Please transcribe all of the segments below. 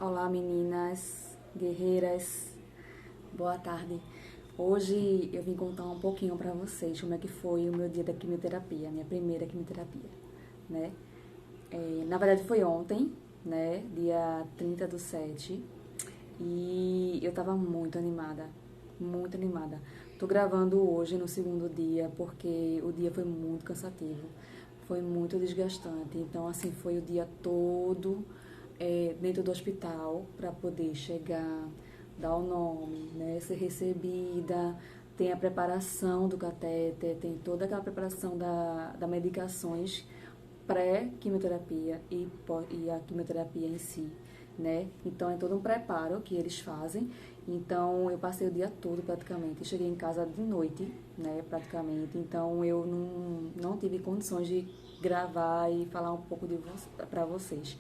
Olá meninas, guerreiras, boa tarde. Hoje eu vim contar um pouquinho pra vocês como é que foi o meu dia da quimioterapia, minha primeira quimioterapia, né? Na verdade foi ontem, né, dia 30/7, e eu tava muito animada, muito animada. Tô gravando hoje no segundo dia porque o dia foi muito cansativo, foi muito desgastante. Então, assim, foi o dia todo dentro do hospital para poder chegar, dar o nome, né, ser recebida. Tem a preparação do catéter, tem toda aquela preparação da medicações pré-quimioterapia e a quimioterapia em si, né? Então é todo um preparo que eles fazem. Então eu passei o dia todo praticamente, cheguei em casa de noite, né, praticamente. Então eu não tive condições de gravar e falar um pouco para vocês,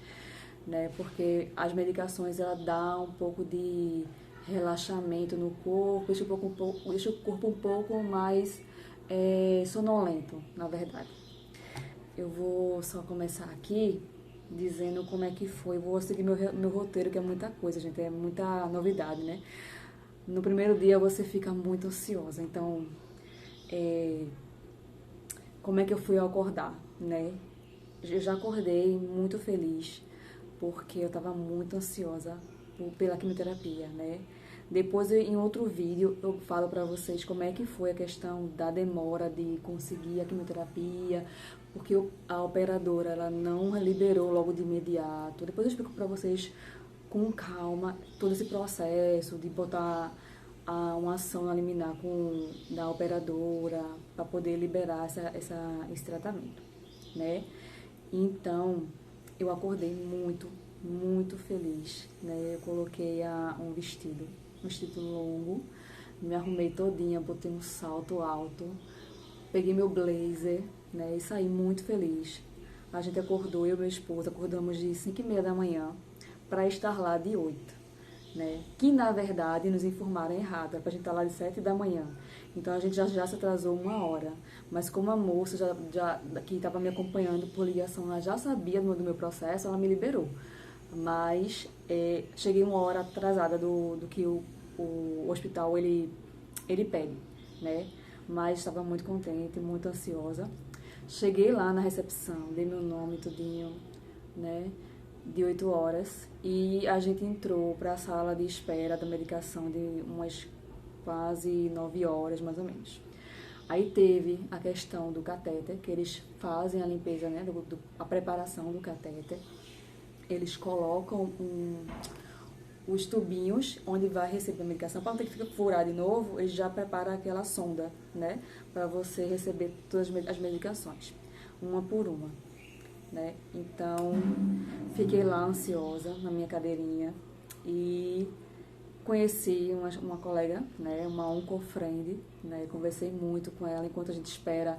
né? Porque as medicações ela dá um pouco de relaxamento no corpo, deixa o corpo um pouco mais sonolento, na verdade. Eu vou só começar aqui dizendo como é que foi. Vou seguir meu roteiro, que é muita coisa, gente, é muita novidade, né? No primeiro dia você fica muito ansiosa, então, é, como é que eu fui ao acordar, né? Eu já acordei muito feliz, porque eu estava muito ansiosa pela quimioterapia, né? Depois, em outro vídeo, eu falo para vocês como é que foi a questão da demora de conseguir a quimioterapia, porque a operadora ela não liberou logo de imediato. Depois eu explico para vocês com calma todo esse processo de botar uma ação liminar da operadora para poder liberar esse tratamento, né? Então, eu acordei muito, muito feliz, né? Eu coloquei um vestido longo, me arrumei todinha, botei um salto alto, peguei meu blazer, né? E saí muito feliz. A gente acordou, eu e meu esposo, acordamos de 5:30 da manhã para estar lá de 8, né? Que na verdade nos informaram errado, era pra gente estar lá de 7 da manhã. Então a gente já se atrasou 1 hora. Mas como a moça que estava me acompanhando por ligação, ela já sabia do meu processo, ela me liberou. Mas cheguei 1 hora atrasada do que o hospital ele pede, né? Mas estava muito contente, muito ansiosa. Cheguei lá na recepção, dei meu nome, tudinho, né? De 8 horas, e a gente entrou para a sala de espera da medicação de umas quase 9 horas, mais ou menos. Aí teve a questão do catéter, que eles fazem a limpeza, né, a preparação do catéter. Eles colocam os tubinhos onde vai receber a medicação. Para não ter que ficar furar de novo, eles já preparam aquela sonda, né, para você receber todas as medicações, uma por uma, né? Então, fiquei lá ansiosa na minha cadeirinha e conheci uma colega, né, uma oncofriend, né, conversei muito com ela enquanto a gente espera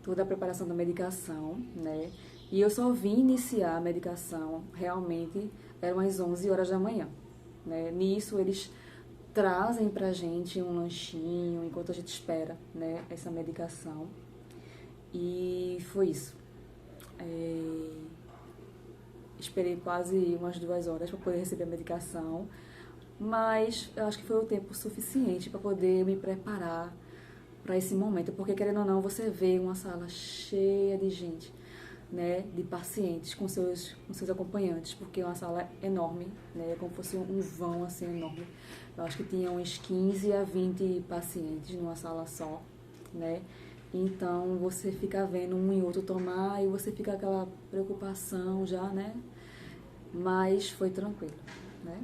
toda a preparação da medicação, né, e eu só vim iniciar a medicação, realmente, eram as 11 horas da manhã, né, nisso eles trazem pra gente um lanchinho enquanto a gente espera, né, essa medicação, e foi isso. Esperei quase umas 2 horas para poder receber a medicação, mas eu acho que foi o tempo suficiente para poder me preparar para esse momento, porque querendo ou não, você vê uma sala cheia de gente, né, de pacientes com seus acompanhantes, porque é uma sala enorme, né, como se fosse um vão assim enorme. Eu acho que tinha uns 15 a 20 pacientes numa sala só, né? Então você fica vendo um e outro tomar e você fica aquela preocupação já, né? Mas foi tranquilo, né?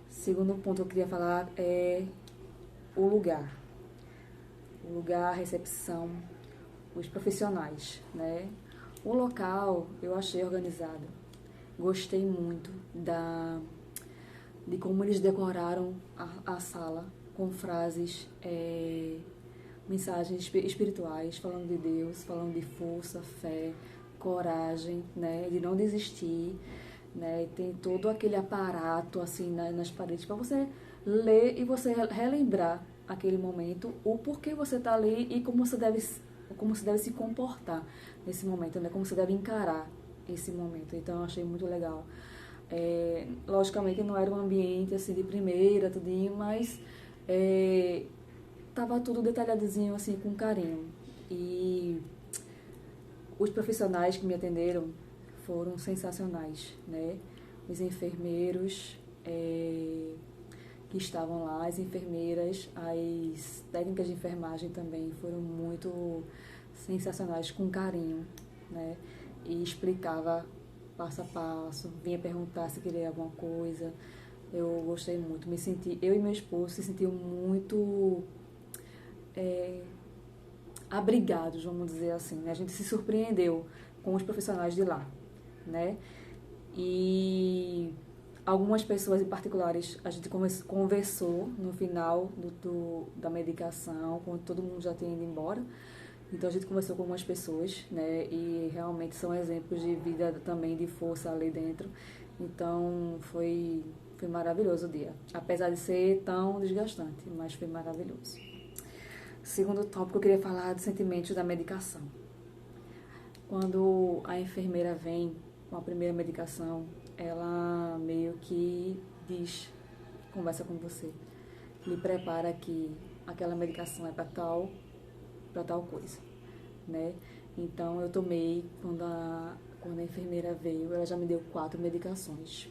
Segundo ponto que eu queria falar é o lugar. O lugar, a recepção, os profissionais, né? O local eu achei organizado. Gostei muito de como eles decoraram a sala com frases, mensagens espirituais, falando de Deus, falando de força, fé, coragem, né? De não desistir, né? E tem todo aquele aparato assim nas paredes para você ler e você relembrar aquele momento, o porquê você está ali e como você deve se comportar nesse momento, né? Como você deve encarar esse momento. Então eu achei muito legal. Logicamente não era um ambiente assim de primeira, tudinho, mas tava tudo detalhadozinho assim com carinho. E os profissionais que me atenderam foram sensacionais, né? Os enfermeiros que estavam lá, as enfermeiras, as técnicas de enfermagem também foram muito sensacionais, com carinho, né? E explicava passo a passo, vinha perguntar se queria alguma coisa. Eu gostei muito, me senti, eu e meu esposo se sentiu muito abrigados, vamos dizer assim, né? A gente se surpreendeu com os profissionais de lá, né? E algumas pessoas em particulares, a gente conversou no final da medicação, quando todo mundo já tinha ido embora. Então a gente conversou com algumas pessoas, né? E realmente são exemplos de vida também, de força ali dentro. Então foi maravilhoso o dia. Apesar de ser tão desgastante, mas foi maravilhoso. Segundo tópico, eu queria falar dos sentimentos da medicação. Quando a enfermeira vem com a primeira medicação, ela meio que diz, conversa com você, lhe prepara que aquela medicação é para tal coisa, né? Então eu tomei, quando a enfermeira veio, ela já me deu 4 medicações.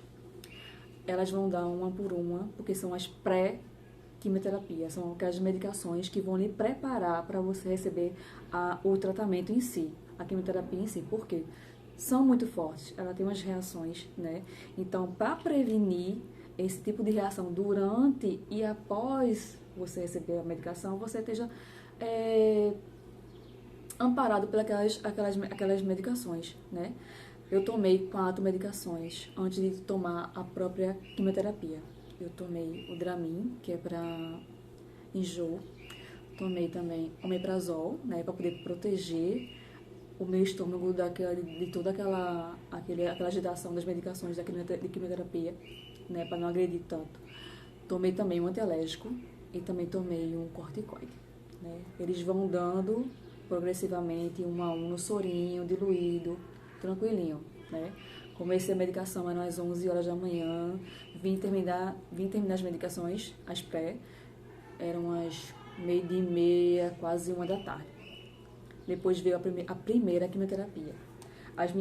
Elas vão dar uma por uma, porque são as pré-quimioterapia, são aquelas medicações que vão lhe preparar para você receber o tratamento em si, a quimioterapia em si. Por quê? São muito fortes, ela tem umas reações, né? Então, para prevenir esse tipo de reação durante e após você receber a medicação, você esteja amparado por aquelas medicações, né? Eu tomei 4 medicações antes de tomar a própria quimioterapia. Eu tomei o Dramin, que é para enjoo. Tomei também omeprazol, né, para poder proteger o meu estômago de toda aquela agitação das medicações de quimioterapia, né, para não agredir tanto. Tomei também um antialérgico e também tomei um corticoide, né? Eles vão dando progressivamente um a um no sorinho, diluído, tranquilinho, né? Comecei a medicação eram às 11 horas da manhã, vim terminar as medicações, as pré, eram às 12h30, quase 1 da tarde. Depois veio a primeira quimioterapia. As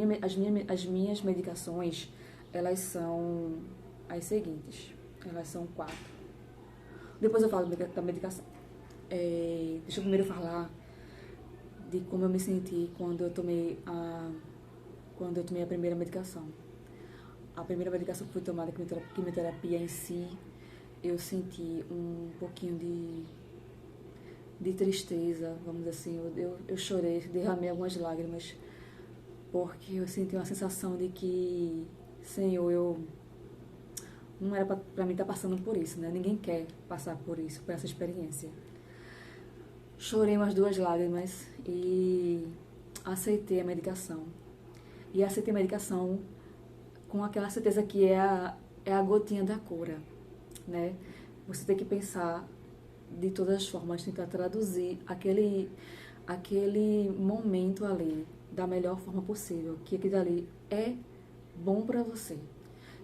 minhas medicações, elas são as seguintes, elas são 4. Depois eu falo da medicação. Deixa eu primeiro falar de como eu me senti quando eu tomei a primeira medicação. A primeira medicação que foi tomada, a quimioterapia em si, eu senti um pouquinho de tristeza, vamos dizer assim. Eu chorei, derramei algumas lágrimas, porque eu senti uma sensação de que, Senhor, eu não era para mim estar passando por isso, né? Ninguém quer passar por isso, por essa experiência. Chorei umas 2 lágrimas e aceitei a medicação. E aceitei a medicação com aquela certeza que é a gotinha da cura, né? Você tem que pensar de todas as formas, tentar traduzir aquele momento ali da melhor forma possível, que aquilo ali é bom para você.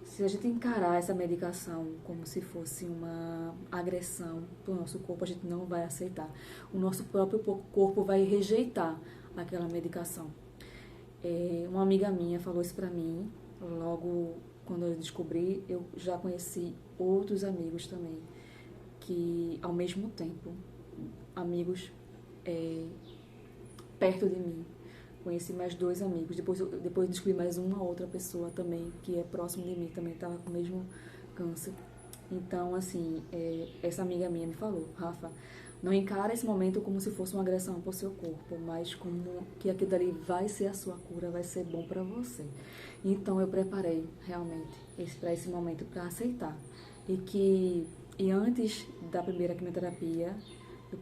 Se a gente encarar essa medicação como se fosse uma agressão para o nosso corpo, a gente não vai aceitar. O nosso próprio corpo vai rejeitar aquela medicação. Uma amiga minha falou isso para mim, logo quando eu descobri. Eu já conheci outros amigos também, que ao mesmo tempo, amigos perto de mim. Conheci mais 2 amigos, depois descobri mais uma outra pessoa também, que é próximo de mim, também estava com o mesmo câncer. Então, assim, essa amiga minha me falou, Rafa, não encara esse momento como se fosse uma agressão para o seu corpo, mas como que aquilo dali vai ser a sua cura, vai ser bom para você. Então, eu preparei realmente para esse momento, para aceitar. E antes da primeira quimioterapia, da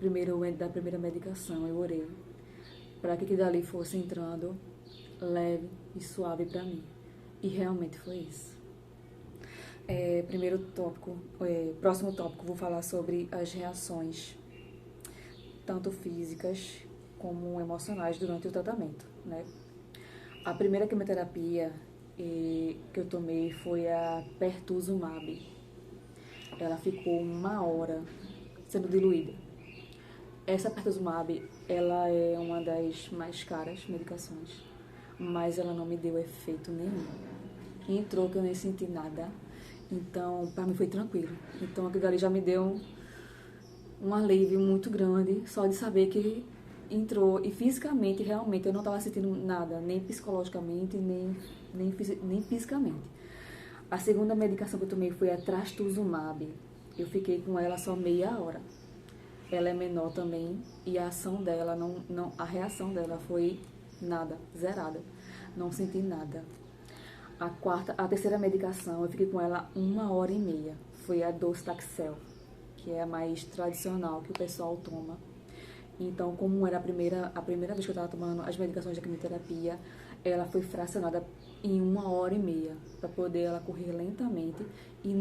primeira medicação, eu orei para que dali fosse entrando leve e suave para mim. E realmente foi isso. Próximo tópico, vou falar sobre as reações, tanto físicas como emocionais, durante o tratamento, né? A primeira quimioterapia, que eu tomei foi a Pertuzumab. Ela ficou 1 hora sendo diluída. Essa Pertuzumab, ela é uma das mais caras medicações, mas ela não me deu efeito nenhum. Entrou que eu nem senti nada, então pra mim foi tranquilo. Então aquilo ali já me deu um alívio muito grande, só de saber que entrou. E fisicamente, realmente, eu não estava sentindo nada, nem psicologicamente, nem fisicamente. A segunda medicação que eu tomei foi a Trastuzumab. Eu fiquei com ela só meia hora. Ela é menor também e a ação dela, a reação dela foi nada, zerada. Não senti nada. A terceira medicação, eu fiquei com ela 1 hora e meia. Foi a Docetaxel, que é a mais tradicional que o pessoal toma. Então, como era a primeira vez que eu estava tomando as medicações de quimioterapia, ela foi fracionada em 1 hora e meia, para poder ela correr lentamente e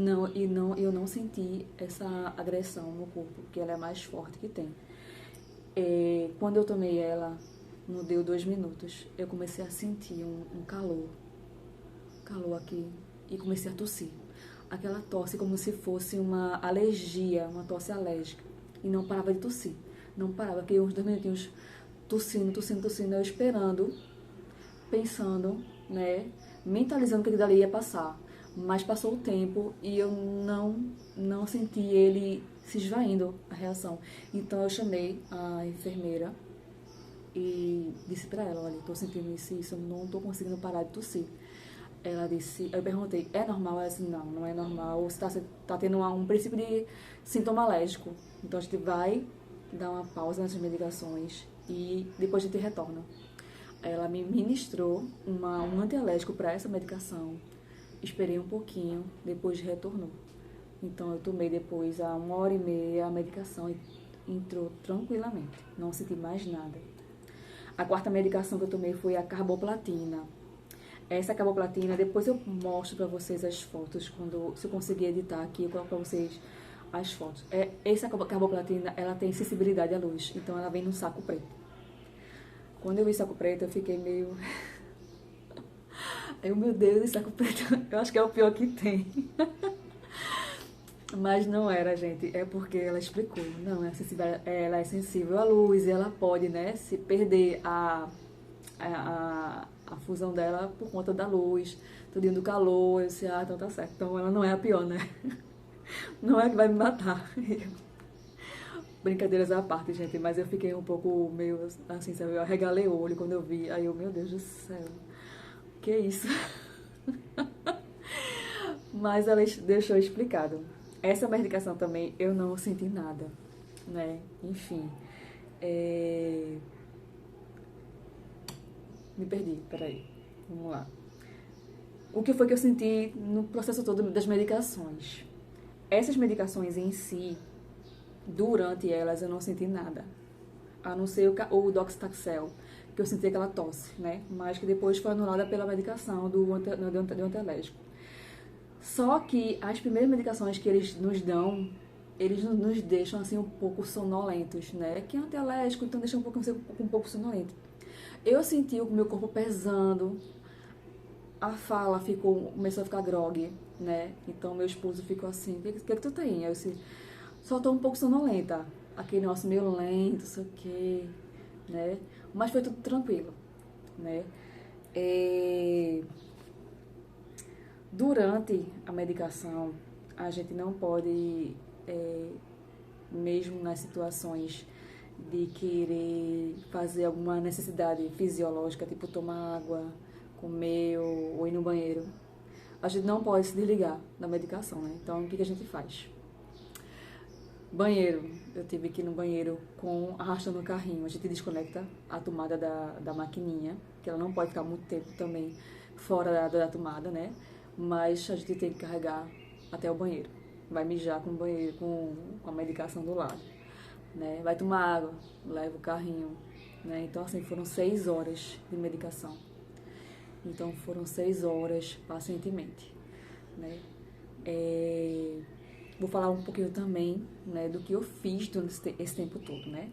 eu não senti essa agressão no corpo, porque ela é a mais forte que tem. Quando eu tomei ela, não deu 2 minutos, eu comecei a sentir um calor aqui, e comecei a tossir. Aquela tosse como se fosse uma alergia, uma tosse alérgica, e não parava de tossir. Não parava, fiquei uns 2 minutinhos tossindo, eu esperando, pensando, né, mentalizando que aquilo dali ia passar. Mas passou o tempo e eu não senti ele se esvaindo, a reação. Então eu chamei a enfermeira e disse pra ela, olha, tô sentindo isso, eu não tô conseguindo parar de tossir. Ela disse, eu perguntei, é normal? Ela disse, não é normal, você tá tendo um princípio de sintoma alérgico. Então a gente vai dar uma pausa nessas medicações e depois a gente retorna. Ela me ministrou um antialérgico para essa medicação, esperei um pouquinho, depois retornou. Então eu tomei depois a 1 hora e meia a medicação e entrou tranquilamente, não senti mais nada. A quarta medicação que eu tomei foi a carboplatina. Essa carboplatina, depois eu mostro pra vocês as fotos, se eu conseguir editar aqui, eu coloco pra vocês as fotos. Essa carboplatina, ela tem sensibilidade à luz, então ela vem num saco preto. Quando eu vi saco preto, eu fiquei meio... meu Deus, esse saco preto, eu acho que é o pior que tem. Mas não era, gente, é porque ela explicou. Não, ela é sensível à luz e ela pode, né, se perder a fusão dela por conta da luz, tudinho do calor. Eu disse, então tá certo. Então ela não é a pior, né? Não é que vai me matar. Brincadeiras à parte, gente, mas eu fiquei um pouco meio assim, sabe? Eu arregalei o olho quando eu vi. Aí meu Deus do céu, que é isso? Mas ela deixou explicado. Essa medicação também eu não senti nada, né? Enfim. Me perdi, peraí. Vamos lá. O que foi que eu senti no processo todo das medicações? Essas medicações em si, durante elas eu não senti nada. A não ser o Docetaxel, que eu senti aquela tosse, né? Mas que depois foi anulada pela medicação do antialérgico. Só que as primeiras medicações que eles nos dão, eles nos deixam assim um pouco sonolentos, né? Que é antialérgico, então deixa um pouco sonolento. Eu senti o meu corpo pesando, a fala começou a ficar grogue, né? Então meu esposo ficou assim, o que tu tem? Eu disse, só tô um pouco sonolenta, aquele negócio meio lento, sei o quê, né? Mas foi tudo tranquilo, né? Durante a medicação, a gente não pode, mesmo nas situações de querer fazer alguma necessidade fisiológica, tipo tomar água, comer ou ir no banheiro, a gente não pode se desligar da medicação, né? Então, o que a gente faz? Banheiro, eu tive que ir no banheiro arrastando o carrinho. A gente desconecta a tomada da maquininha, que ela não pode ficar muito tempo também fora da tomada, né? Mas a gente tem que carregar até o banheiro. Vai mijar com a medicação do lado, né? Vai tomar água, leva o carrinho, né? Então, assim, foram 6 horas de medicação. Então, foram 6 horas pacientemente, né? Vou falar um pouquinho também, né, do que eu fiz durante esse tempo todo, né?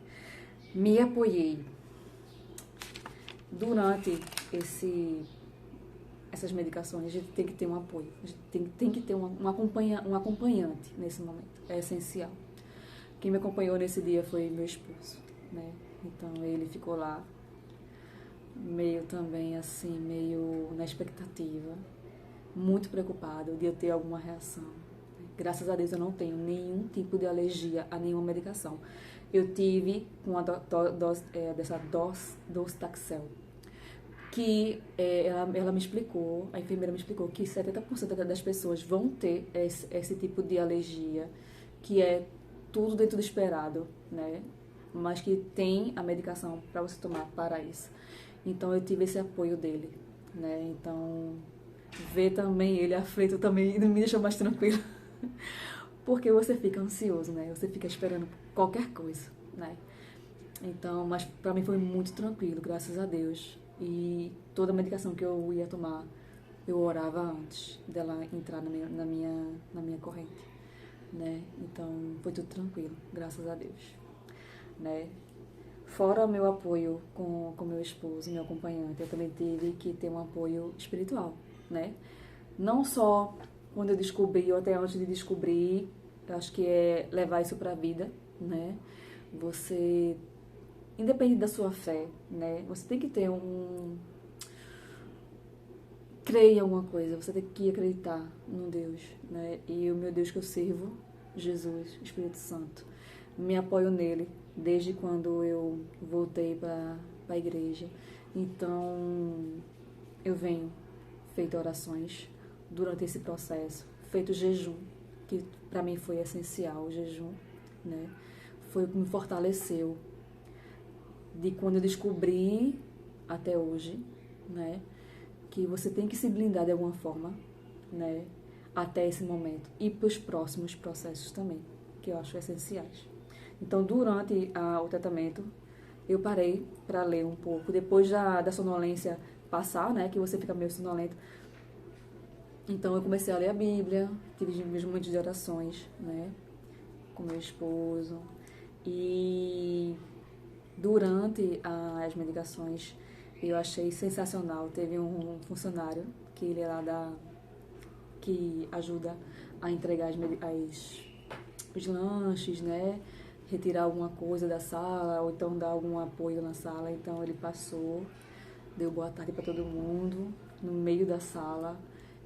Me apoiei durante essas medicações, a gente tem que ter um apoio, a gente tem que ter um acompanhante nesse momento, é essencial. Quem me acompanhou nesse dia foi meu esposo, né? Então ele ficou lá, meio também assim, meio na expectativa, muito preocupado de eu ter alguma reação. Graças a Deus eu não tenho nenhum tipo de alergia a nenhuma medicação. Eu tive com a dessa Docetaxel, que ela me explicou, a enfermeira me explicou que 70% das pessoas vão ter esse tipo de alergia, que é tudo dentro do esperado, né? Mas que tem a medicação para você tomar para isso. Então eu tive esse apoio dele, né? Então ver também ele aflito também me deixou mais tranquila. Porque você fica ansioso, né? Você fica esperando qualquer coisa, né? Então, mas pra mim foi muito tranquilo, graças a Deus. E toda a medicação que eu ia tomar, eu orava antes dela entrar na minha corrente, né? Então, foi tudo tranquilo, graças a Deus, né? Fora o meu apoio com meu esposo, meu acompanhante, eu também tive que ter um apoio espiritual, né? Não só quando eu descobri, ou até antes de descobrir, eu acho que é levar isso pra vida, né? Você, independente da sua fé, né? Você tem que ter crer em alguma coisa, você tem que acreditar num Deus, né? E o meu Deus que eu sirvo, Jesus, Espírito Santo, me apoio nele desde quando eu voltei para a igreja. Então, eu venho feito orações durante esse processo, feito jejum, que para mim foi essencial, o jejum, né? Foi o que me fortaleceu de quando eu descobri até hoje, né? Que você tem que se blindar de alguma forma, né? Até esse momento e para os próximos processos também, que eu acho essenciais. Então, durante o tratamento, eu parei para ler um pouco. Depois da sonolência passar, né? Que você fica meio sonolento. Então, eu comecei a ler a Bíblia, tive meus momentos de orações, né? Com meu esposo. E durante as medicações, eu achei sensacional. Teve um funcionário que ele é lá que ajuda a entregar os lanches, né? Retirar alguma coisa da sala, ou então dar algum apoio na sala. Então ele passou, deu boa tarde para todo mundo, no meio da sala,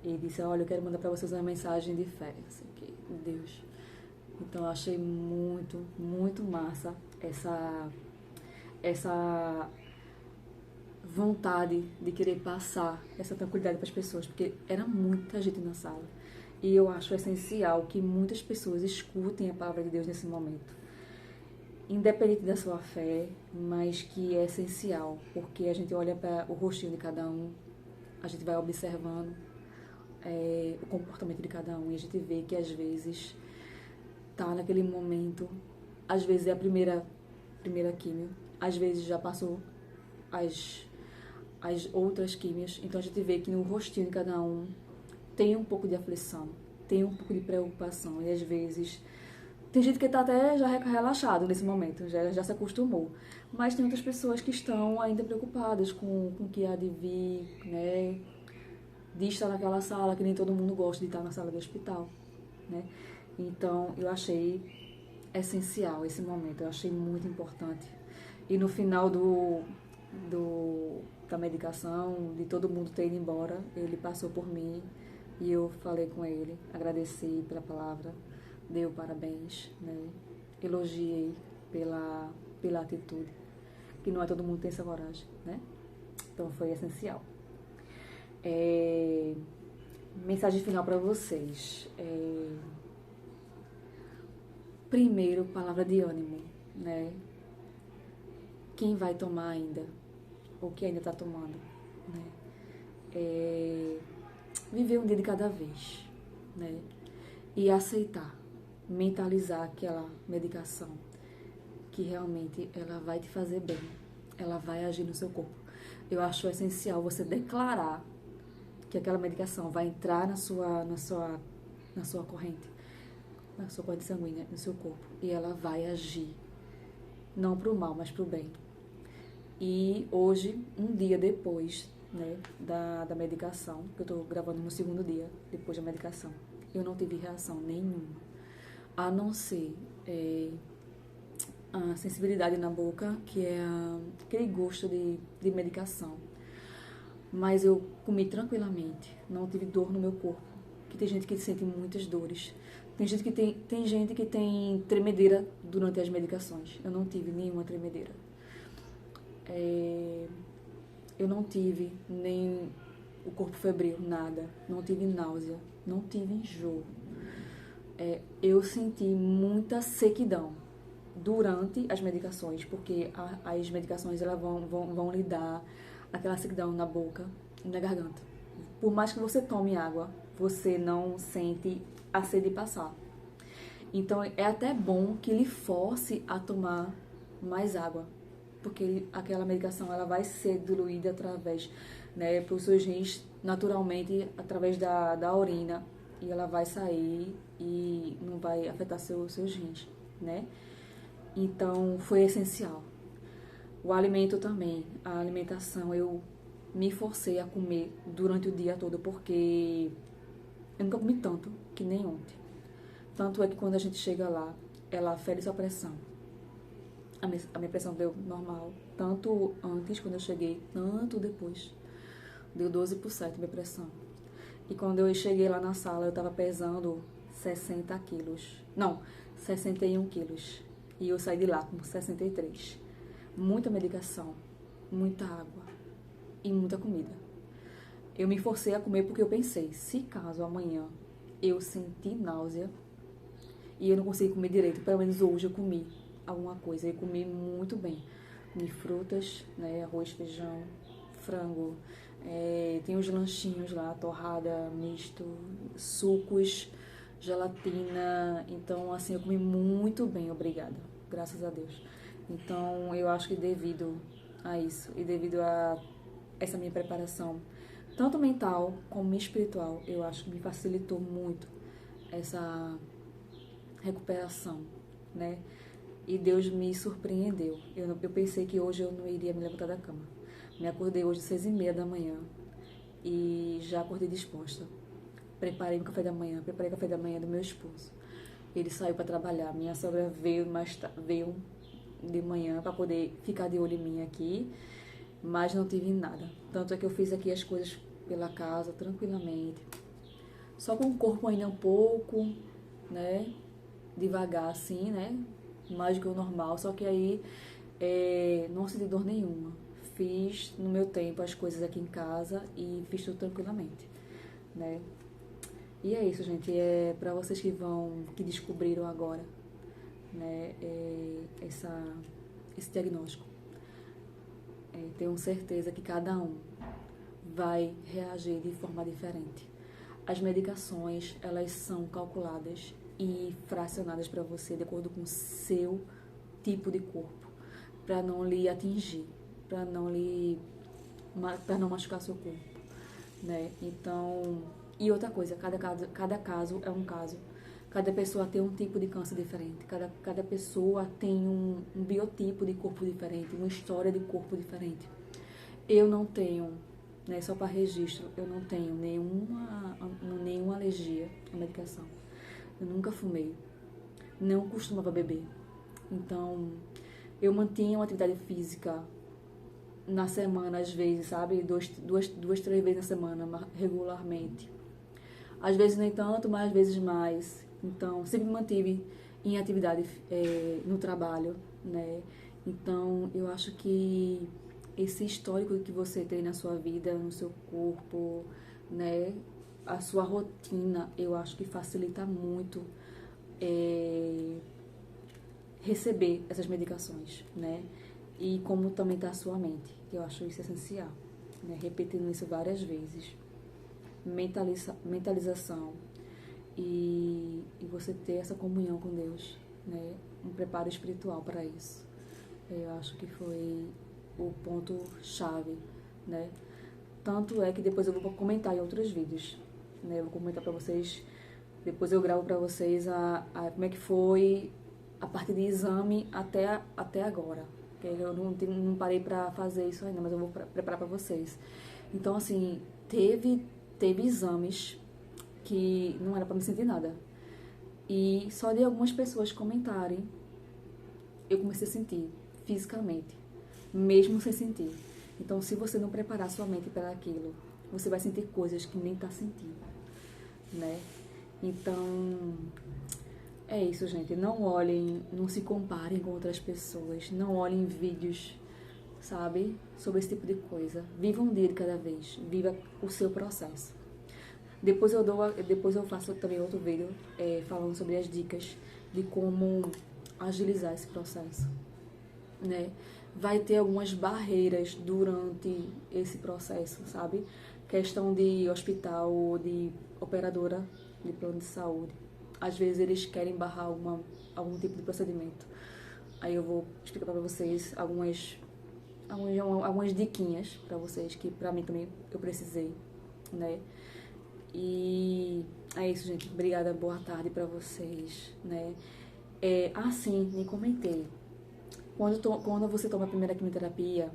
e disse, olha, eu quero mandar para vocês uma mensagem de fé, assim, que Deus. Então eu achei muito, muito massa essa vontade de querer passar essa tranquilidade para as pessoas, porque era muita gente na sala. E eu acho essencial que muitas pessoas escutem a palavra de Deus nesse momento, independente da sua fé, mas que é essencial, porque a gente olha para o rostinho de cada um, a gente vai observando o comportamento de cada um, e a gente vê que às vezes tá naquele momento, às vezes é a primeira químio, às vezes já passou as outras químias, então a gente vê que no rostinho de cada um tem um pouco de aflição, tem um pouco de preocupação, e às vezes tem gente que está até já relaxado nesse momento, já se acostumou. Mas tem outras pessoas que estão ainda preocupadas com o que há de vir, né? De estar naquela sala, que nem todo mundo gosta de estar na sala do hospital, né? Então, eu achei essencial esse momento, eu achei muito importante. E no final da medicação, de todo mundo ter ido embora, ele passou por mim e eu falei com ele, agradeci pela palavra, dei parabéns, né? Elogiei pela atitude, que não é todo mundo que tem essa coragem, né? Então foi essencial. Mensagem final para vocês. Primeiro, palavra de ânimo, né? Quem vai tomar ainda, ou que ainda está tomando, né? Viver um dia de cada vez, né? E aceitar, mentalizar aquela medicação, que realmente ela vai te fazer bem, ela vai agir no seu corpo. Eu acho essencial você declarar que aquela medicação vai entrar na sua corrente, na sua corrente sanguínea, no seu corpo, e ela vai agir, não para o mal, mas para o bem. E hoje, um dia depois né, da medicação, que eu tô gravando no segundo dia, depois da medicação. Eu não tive reação nenhuma, a não ser a sensibilidade na boca, que é aquele gosto de medicação. Mas eu comi tranquilamente, não tive dor no meu corpo, que tem gente que sente muitas dores. Tem gente que tem tremedeira durante as medicações. Eu não tive nenhuma tremedeira. Eu não tive nem o corpo febril, nada. Não tive náusea, não tive enjoo. Eu senti muita sequidão durante as medicações, porque as medicações elas vão lhe dar aquela sequidão na boca e na garganta. Por mais que você tome água, você não sente a sede passar. Então é até bom que lhe force a tomar mais água, porque aquela medicação ela vai ser diluída através, né, para os seus rins naturalmente através da urina, e ela vai sair e não vai afetar seus rins, né? Então foi essencial. O alimento também, a alimentação eu me forcei a comer durante o dia todo, porque eu nunca comi tanto que nem ontem. Tanto é que quando a gente chega lá, ela afere sua pressão. A minha pressão deu normal, tanto antes, quando eu cheguei, tanto depois. Deu 12% minha pressão. E quando eu cheguei lá na sala, eu tava pesando 60 quilos. Não, 61 quilos. E eu saí de lá com 63. Muita medicação, muita água e muita comida. Eu me forcei a comer porque eu pensei, se caso amanhã eu sentir náusea e eu não consigo comer direito, pelo menos hoje eu comi alguma coisa. Eu comi muito bem. Comi frutas, né, arroz, feijão, frango, tem os lanchinhos lá, torrada, misto, sucos, gelatina. Então, assim, eu comi muito bem, obrigada, graças a Deus. Então, eu acho que devido a isso e devido a essa minha preparação, tanto mental como espiritual, eu acho que me facilitou muito essa recuperação, né? E Deus me surpreendeu. Eu pensei que hoje eu não iria me levantar da cama. Me acordei hoje às 6h30 da manhã e já acordei disposta. Preparei o café da manhã, preparei o café da manhã do meu esposo. Ele saiu para trabalhar. Minha sogra veio de manhã para poder ficar de olho em mim aqui, mas não tive nada. Tanto é que eu fiz aqui as coisas pela casa tranquilamente. Só com o corpo ainda um pouco, né, devagar assim, né, mais do que o normal. Só que aí não senti dor nenhuma. Fiz no meu tempo as coisas aqui em casa e fiz tudo tranquilamente, né. E é isso, gente. É para vocês que descobriram agora, né, esse diagnóstico. Tenho certeza que cada um vai reagir de forma diferente. As medicações, elas são calculadas e fracionadas para você de acordo com o seu tipo de corpo, para não lhe atingir, para não machucar seu corpo, né? Então, e outra coisa, cada caso é um caso. Cada pessoa tem um tipo de câncer diferente, cada pessoa tem um biotipo de corpo diferente, uma história de corpo diferente. Eu não tenho, né, só para registro, eu não tenho nenhuma alergia à medicação. Eu nunca fumei, não costumava beber. Então, eu mantinha uma atividade física na semana, às vezes, sabe? Duas, 3 vezes na semana, regularmente. Às vezes nem tanto, mas às vezes mais. Então, sempre me mantive em atividade no trabalho, né? Então, eu acho que esse histórico que você tem na sua vida, no seu corpo, né? A sua rotina, eu acho que facilita muito receber essas medicações, né? E como também está a sua mente, que eu acho isso essencial, né? Repetindo isso várias vezes. Mentalização e você ter essa comunhão com Deus, né? Um preparo espiritual para isso. Eu acho que foi o ponto chave, né? Tanto é que depois eu vou comentar em outros vídeos, né? Eu vou comentar para vocês, depois eu gravo para vocês como é que foi a parte de exame até agora. Eu não parei para fazer isso ainda, mas eu vou preparar para vocês. Então, assim, teve exames que não era pra me sentir nada. E só de algumas pessoas comentarem, eu comecei a sentir fisicamente, mesmo sem sentir. Então, se você não preparar sua mente para aquilo, você vai sentir coisas que nem tá sentindo, né? Então, é isso, gente. Não olhem, não se comparem com outras pessoas, não olhem vídeos, sabe, sobre esse tipo de coisa. Viva um dia de cada vez, viva o seu processo. Depois eu faço também outro vídeo falando sobre as dicas de como agilizar esse processo, né? Vai ter algumas barreiras durante esse processo, sabe? Questão de hospital ou de operadora de plano de saúde. Às vezes eles querem barrar algum tipo de procedimento. Aí eu vou explicar para vocês algumas diquinhas para vocês que para mim também eu precisei, né? E é isso, gente. Obrigada, boa tarde para vocês, né? Sim, me comentei. Quando você toma a primeira quimioterapia,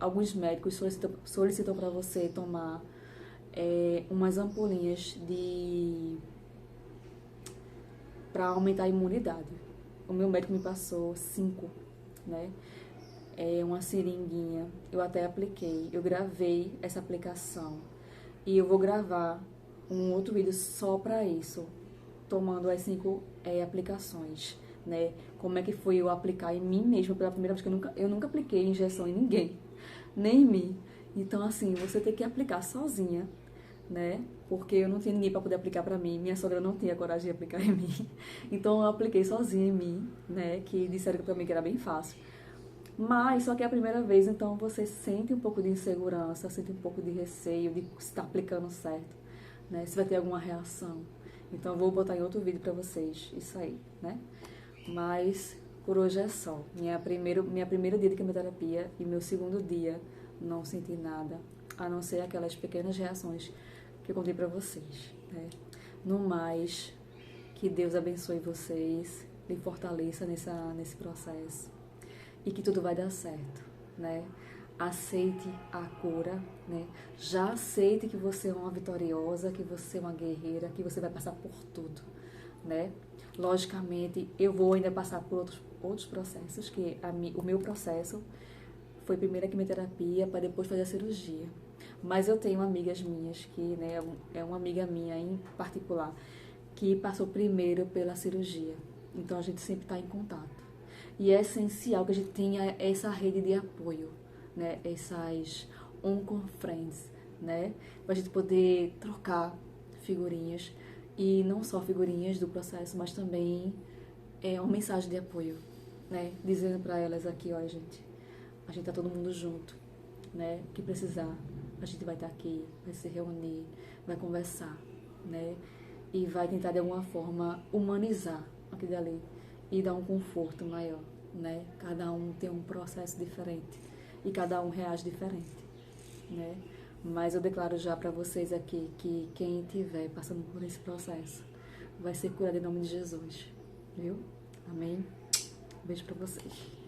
alguns médicos solicitam para você tomar umas ampolinhas para aumentar a imunidade. O meu médico me passou 5, né? Uma seringuinha. Eu até apliquei. Eu gravei essa aplicação. E eu vou gravar um outro vídeo só para isso, tomando as 5 aplicações, né? Como é que foi eu aplicar em mim mesma pela primeira vez, que eu nunca apliquei injeção em ninguém, nem em mim. Então, assim, você tem que aplicar sozinha, né? Porque eu não tinha ninguém para poder aplicar para mim, minha sogra não tinha coragem de aplicar em mim. Então, eu apliquei sozinha em mim, né? Que disseram para mim que era bem fácil. Mas, só que é a primeira vez, então você sente um pouco de insegurança, sente um pouco de receio de estar aplicando certo, né? Se vai ter alguma reação. Então, eu vou botar em outro vídeo pra vocês isso aí, né? Mas, por hoje é só. Minha primeira dia de quimioterapia e meu segundo dia, não senti nada, a não ser aquelas pequenas reações que eu contei pra vocês, né? No mais, que Deus abençoe vocês, lhe fortaleça nesse processo. E que tudo vai dar certo, né? Aceite a cura, né? Já aceite que você é uma vitoriosa, que você é uma guerreira, que você vai passar por tudo, né? Logicamente, eu vou ainda passar por outros processos, que o meu processo foi primeiro a quimioterapia para depois fazer a cirurgia. Mas eu tenho amigas minhas que, né, é uma amiga minha em particular, que passou primeiro pela cirurgia. Então a gente sempre está em contato. E é essencial que a gente tenha essa rede de apoio, né? Essas on-conference, né? Para a gente poder trocar figurinhas. E não só figurinhas do processo, mas também uma mensagem de apoio, né? Dizendo para elas aqui, olha, gente, a gente tá todo mundo junto, né? O que precisar, a gente vai estar aqui, vai se reunir, vai conversar, né? E vai tentar de alguma forma humanizar aquilo ali e dar um conforto maior, né? Cada um tem um processo diferente e cada um reage diferente, né? Mas eu declaro já para vocês aqui que quem estiver passando por esse processo vai ser curado em nome de Jesus, viu? Amém? Um beijo para vocês.